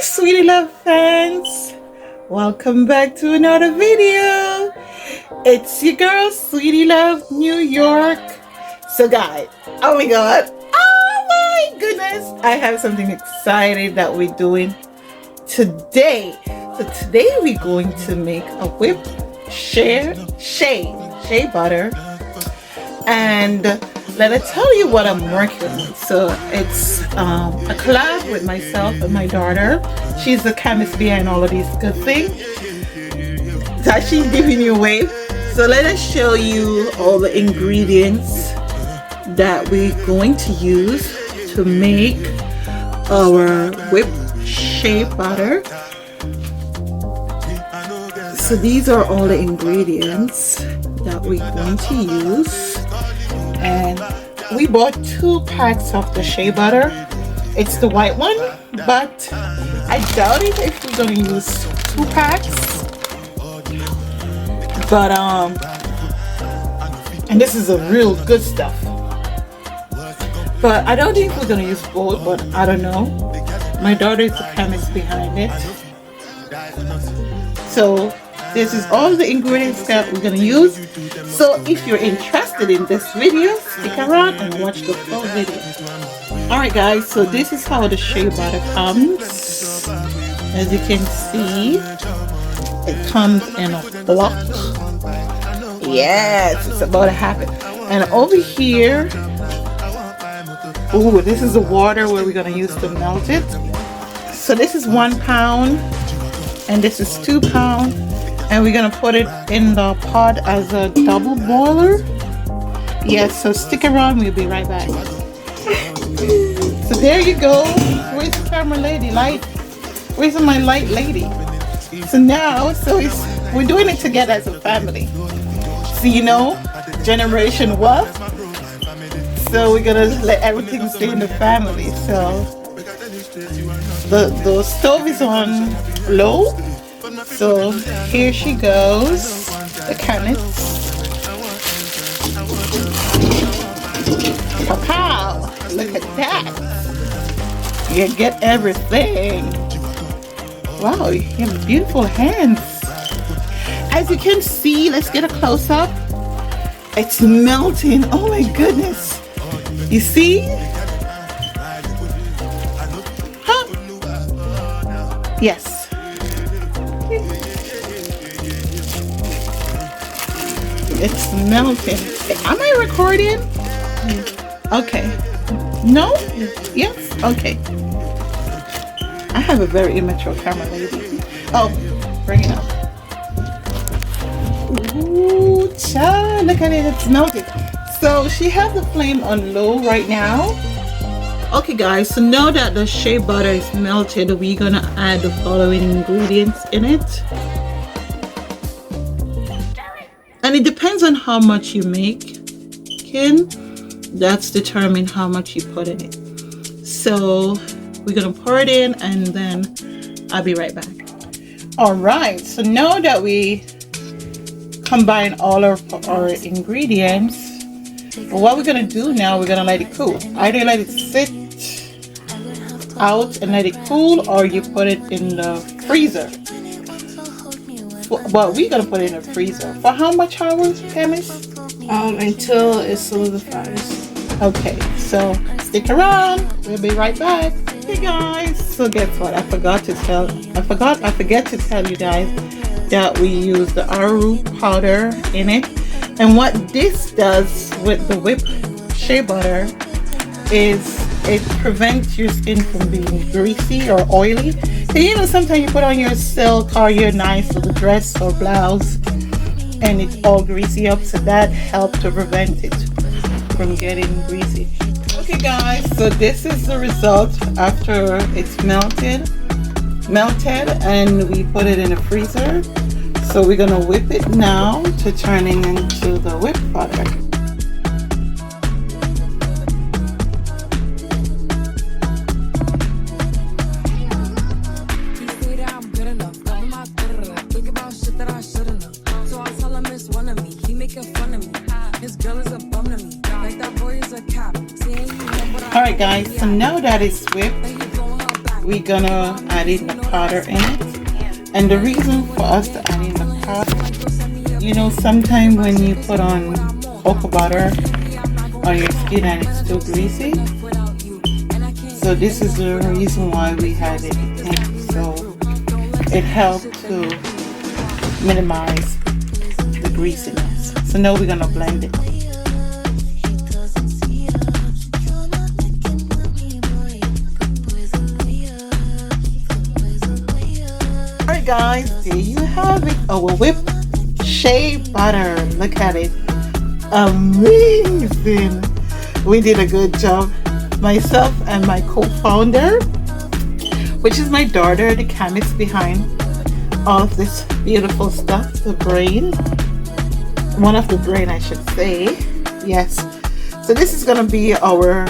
Sweetie Love fans, welcome back to another video. It's your girl Sweetie Love New York. So guys, oh my goodness, I have something exciting that we're doing today. So today we're going to make a whipped shea butter, and let me tell you what I'm working on. So it's a collab with myself and my daughter. She's the chemist behind all of these good things that she's giving you away. So let us show you all the ingredients that we're going to use to make our whipped shea butter. So these are all the ingredients that we're going to use. And we bought 2 packs of the shea butter. It's the white one, but I doubt it if we're gonna use 2 packs. But and this is a real good stuff. But I don't think we're gonna use both, but I don't know. My daughter is the chemist behind it. So this is all the ingredients that we're gonna use. So if you're interested in this video, stick around and watch the full video. Alright guys, so this is how the shea butter comes. As you can see, it comes in a block. Yes, it's about to happen. And over here, oh, this is the water where we're gonna use to melt it. So this is 1 pound and this is 2 pounds. And we're gonna put it in the pot as a double boiler. Yes, so stick around, we'll be right back. So there you go. Where's the camera lady? Light. Where's my light lady? So now, we're doing it together as a family. So you know, generation what? So we're gonna let everything stay in the family. So the stove is on low. So here she goes, the chemist. Pow! Look at that. You get everything. Wow, you have beautiful hands. As you can see, let's get a close-up. It's melting. Oh my goodness. You see? Huh? Yes. It's melting. Am I recording? Okay. No? Yes? Okay. I have a very immature camera lady. Oh, bring it up. Ooh, child, look at it. It's melting. So she has the flame on low right now. Okay guys, so now that the shea butter is melted, we're gonna add the following ingredients in it. And it depends on how much you make, Ken. That's determine how much you put in it. So we're gonna pour it in and then I'll be right back. All right, so now that we combine all of our ingredients, what we're gonna do now, we're gonna let it cool. Either let it sit out and let it cool, or you put it in the freezer. Well, we're gonna put it in the freezer for how much hours, chemist? Until it solidifies. Okay, so stick around. We'll be right back. Hey guys, so guess what? I forget to tell you guys that we use the arrowroot powder in it. And what this does with the whipped shea butter is it prevents your skin from being greasy or oily. So you know, sometimes you put on your silk or your nice little dress or blouse and it's all greasy up, so that helps to prevent it from getting greasy. Okay guys, so this is the result after it's melted and we put it in the freezer. So we're gonna whip it now to turn it into the whipped butter. Alright guys, so now that it's whipped, we're gonna add in the powder in it. And the reason for us to add in the powder, you know, sometimes when you put on cocoa butter on your skin and it's too greasy, so this is the reason why we had it in. So it helped to minimize the greasiness. So now we're gonna blend it. Alright guys, there you have it, our whipped shea butter. Look at it, amazing. We did a good job, myself and my co-founder, which is my daughter, the chemist behind all of this beautiful stuff, the brain, one of the brain I should say. Yes, so this is gonna be our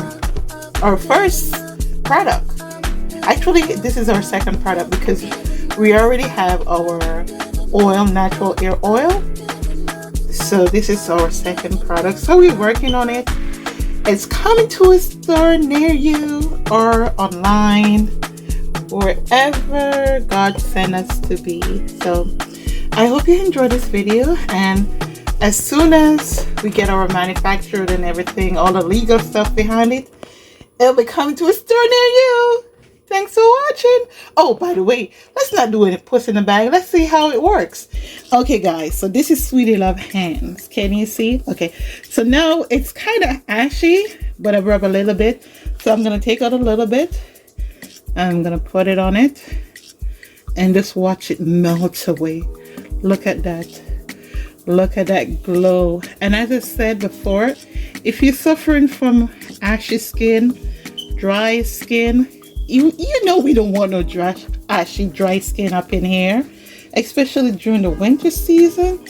first product. Actually, this is our second product because we already have our oil, natural hair oil. So this is our second product. So we're working on it. It's coming to a store near you or online, wherever God sent us to be. So I hope you enjoyed this video, and as soon as we get our manufactured and everything, all the legal stuff behind it, it'll be coming to a store near you. Thanks for watching. Oh, by the way, let's not do any puss in the bag. Let's see how it works. Okay, guys, so this is Sweetie Love hands. Can you see? Okay, so now it's kind of ashy, but I rub a little bit. So I'm going to take out a little bit. I'm going to put it on it and just watch it melt away. Look at that. Look at that glow. And as I said before, if you're suffering from ashy skin, dry skin, you know we don't want no ashy dry skin up in here, especially during the winter season.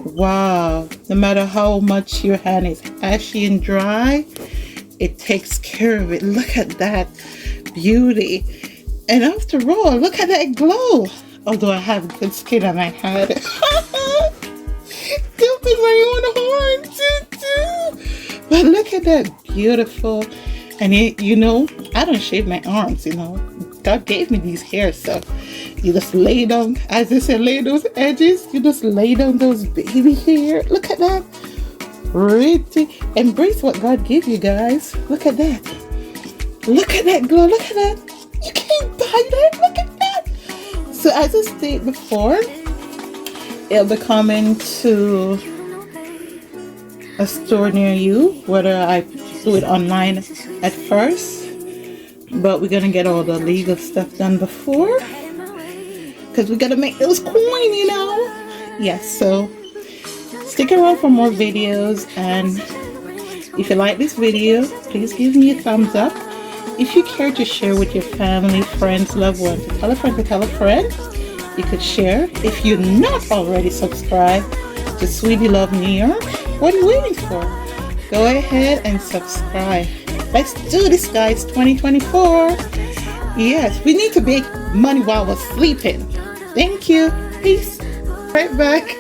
Wow, no matter how much your hand is ashy and dry, it takes care of it. Look at that beauty. And after all, look at that glow. Although I have good skin on my head. Dipping my own horn too. But look at that beautiful. And it, you know, I don't shave my arms, you know. God gave me these hairs, so you just lay down, as they say, lay those edges. You just lay down those baby hair. Look at that. Pretty. Embrace what God gave you, guys. Look at that. Look at that glow. Look at that. You can't buy that. Look at that. So as I stated before, it'll be coming to a store near you, whether I do it online at first, but we're gonna get all the legal stuff done before, because we gotta make those coins, you know. Yes, so stick around for more videos, and if you like this video, please give me a thumbs up. If you care to share with your family, friends, loved ones, tell a friend, you could share. If you're not already subscribed to Sweetie Love New York, what are you waiting for? Go ahead and subscribe. Let's do this, guys. 2024. Yes, we need to make money while we're sleeping. Thank you. Peace. Right back.